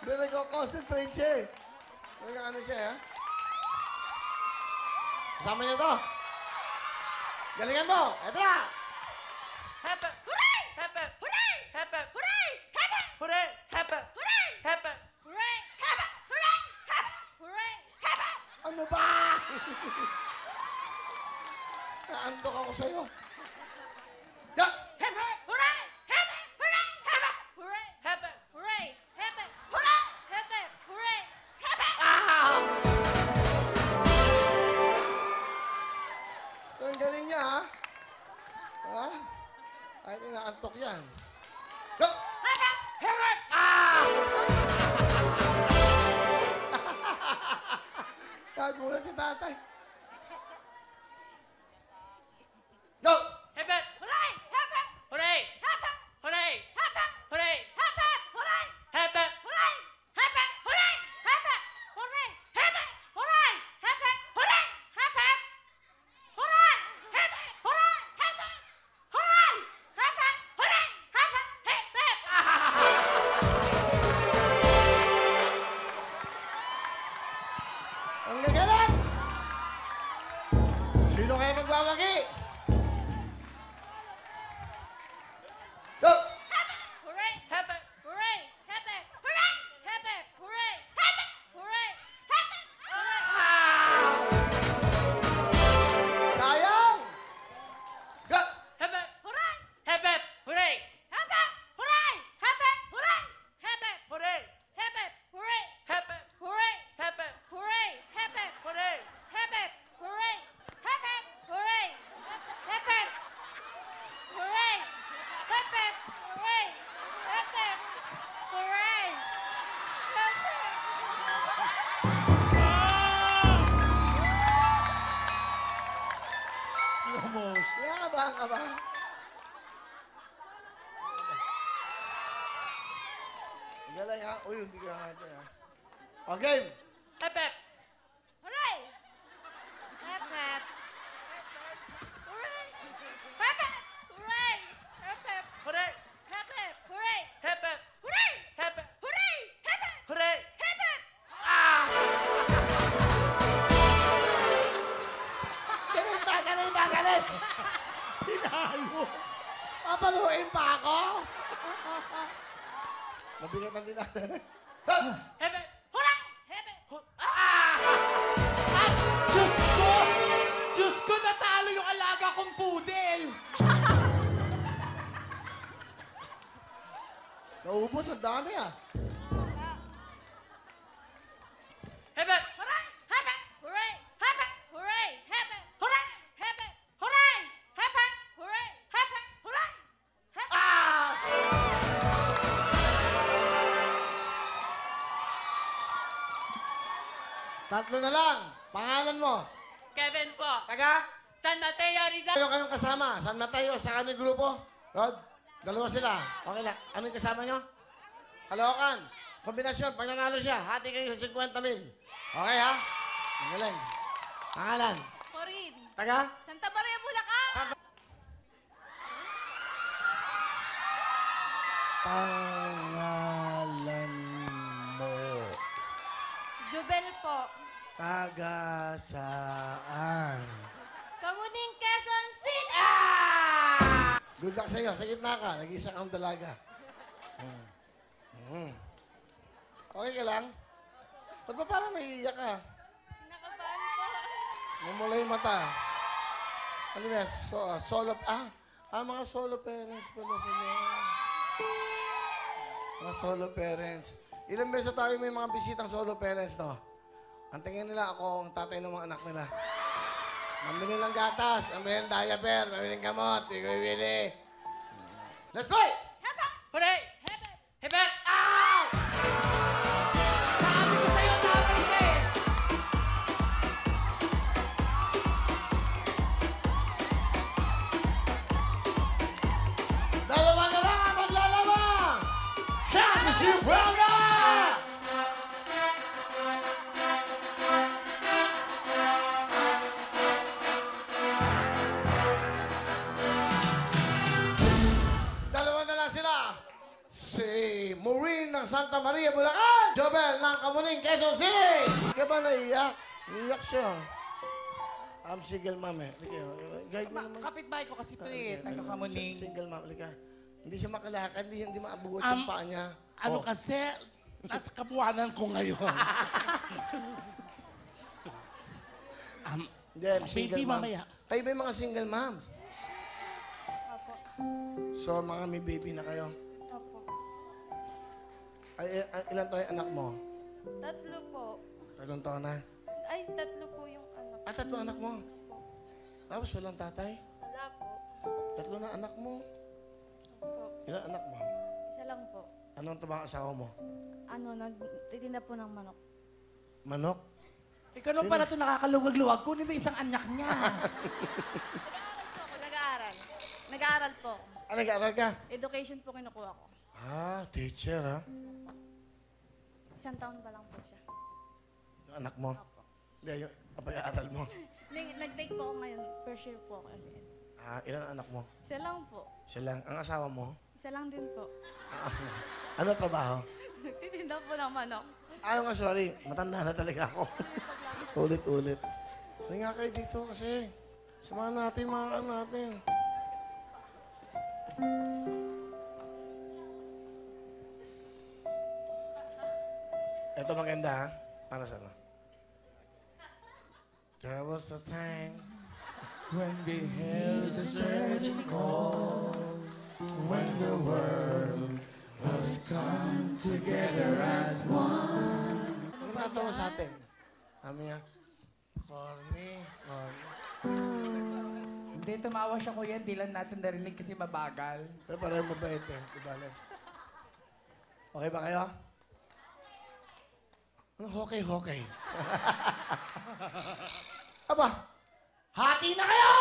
Hindi, nag-concentrate siya eh. Ano siya, ha? Kasama niyo to. Galingan mo. Eto na. Hepe! Hooray! Hepe! Hooray! Hepe! Hooray! Hepe! Hooray! Hepe! Hooray! Hepe! Hooray! Hepe! Hooray! Hepe! Hooray! Hepe! Ano ba? Naantok ako sa'yo. Ya! Hepe! Hooray! Hepe! Hooray! Hepe! Hooray! Hepe! Hooray! Hepe! Hooray! Hepe! Hooray! Hepe! So, ang galing niya, ha? Ha? Ay, inaantok yan. Go! Hepe! Hepe! Nagulat si tatay. Go! Hepe! Hooray! Hepe! Hooray! Hepe! Hooray! Hepe! Hooray! Hepe! Hooray! Hepe! Hooray! Hepe! Hooray! Hepe! Hooray! Hepe! Hooray! Hepe! Hooray! Hepe! Hooray! Hepe! Hooray! Hepe! Hooray! Hepe! Hooray! Hepe! Ang gagaling! Sino kaya magwawagi? Go! Hooray! Hepe! Hooray! Hepe! Hooray! Hepe! Hooray! Hepe! Hooray! Hepe! Hooray! Sayang! Go! Hepe! Hooray! Hepe! Hooray! Hepe! Hooray! Hepe! Hooray! Hepe! Hooray! Hepe! Hooray! Hepe! Hooray! Hepe! Hooray! Hepe! Hooray! Hepe! Hooray! Hepe! Hooray! Hepe! Hooray! Hepe! Hooray! Hepe! Hooray! Slow motion. Kinakabahan ka ba? Ang galing, ha? Uy, hindi ka natin, ha? Okay. Hepe! Hooray! Hepe! Hooray! Hepe! Hooray! Hepe! Hooray! Hepe! Hooray! Hepe! Hooray! Hepe! Hooray! Hepe! Hooray! Hepe! Galing ba? Galing ba? Galing! Pinalo. Papaluin pa ako? Mabigat ng dinala. Go! Hepe! Hooray! Hepe! Diyos ko! Diyos ko, natalo yung alaga kong poodle. Naubos, ang dami, ah. Hepe! Hooray! Hepe! Hooray! Hepe! Hooray! Hepe! Hooray! Hepe! Hooray! Hepe! Hooray! Hepe! Hooray! Hepe! Tatlo na lang. Pangalan mo. Kevin po. Taga? San Mateo Rizal. Ano kayong kasama? San Mateo, sa kanil grupo? Rod? Dalawa sila. Okay lang. Ano yung kasama nyo? Kalokan. Kombinasyon. Pag nanalo siya, hati kayo sa 50,000. Okay, ha? Ang galing. Pangalan. Corin. Taga? Santa Maria, Bulacan. Pangalan mo. Jubel po. Taga saan? Kamuning Quezon City. Good luck sa'yo. Sa gitna ka. Nag-isa kang dalaga. Okay ka lang? Ba't ba parang naiiyak ka? Nakabahan po. Namula yung mata. Ano na? Solo... mga solo parents pala sila. Mga solo parents. Ilang beses tayo may mga bisitang solo parents, no? Ang tingin nila ako ang tatay ng mga anak nila. Mambili ng gatas, mambili ng diaper, mambili ng gamot, hindi ko bibili. Let's go! Hepe! Hooray! Hepe! Hepe! Sabi ko sa'yo, tatay ka eh. Dalawa na lang ang maglalaban! Championship round up! Dalawa na lang sila. Si Maurice Santa Maria, Bulacan! Jobel ng Kamuning, Quezon City! Kaya ba naiyak? Naiyak siya. I'm single mom eh. Guide mo naman. Kapitbahay ko kasi ito eh, taga-Kamuning. Single mom, halika. Hindi siya makalakad, hindi maabuhat yung paa niya. Ano kasi, nasa kabuhanan ko ngayon. Hindi, I'm single baby mom. mamaya. Kayo ba yung mga single moms? So, mga may baby na kayo. Opo. Ay, ilan tayo anak mo? 3 po. 3 taon na. Ay, 3 po yung anak. 3 anak mo. Tapos walang tatay. Wala po. 3 na anak mo. Opo. Ilan anak mo? Isa lang po. Anong trabaho ang asawa mo? Nagtitinda po ng manok. Manok? Ikaw nung pala ito nakakaluwag-luwag. Kunin mo isang anyak niya. Nag-aaral po ako. Nag-aaral. Nag-aaral po ako. Nag-aaral ka? Education po kinukuha ko. Teacher ha? 1 taon pa lang po siya. Yung anak mo? Hindi, yung pag-aaral mo. Nag-take po ako ngayon. First year po ako again. Ilan anak mo? Isa lang po. Siya lang. Ang asawa mo? Isa lang din po. Ano trabaho? Nagtitinda po ng manok. Nga, sorry. Matanda na talaga ako. Ulit-ulit. Hindi nga kayo dito kasi. Samahan natin mga ano natin. Ito maganda ha? Para sa ano? There was a time When we held the searching call, When the world has come together as one. ano natawa sa atin? Sabi niya, corny. Hindi, tumawa siya kuya. Di lang natin narinig kasi mabagal. Pero parang mabait eh. Diba? Okay ba kayo? Ano hokey? Aba, hati na kayo!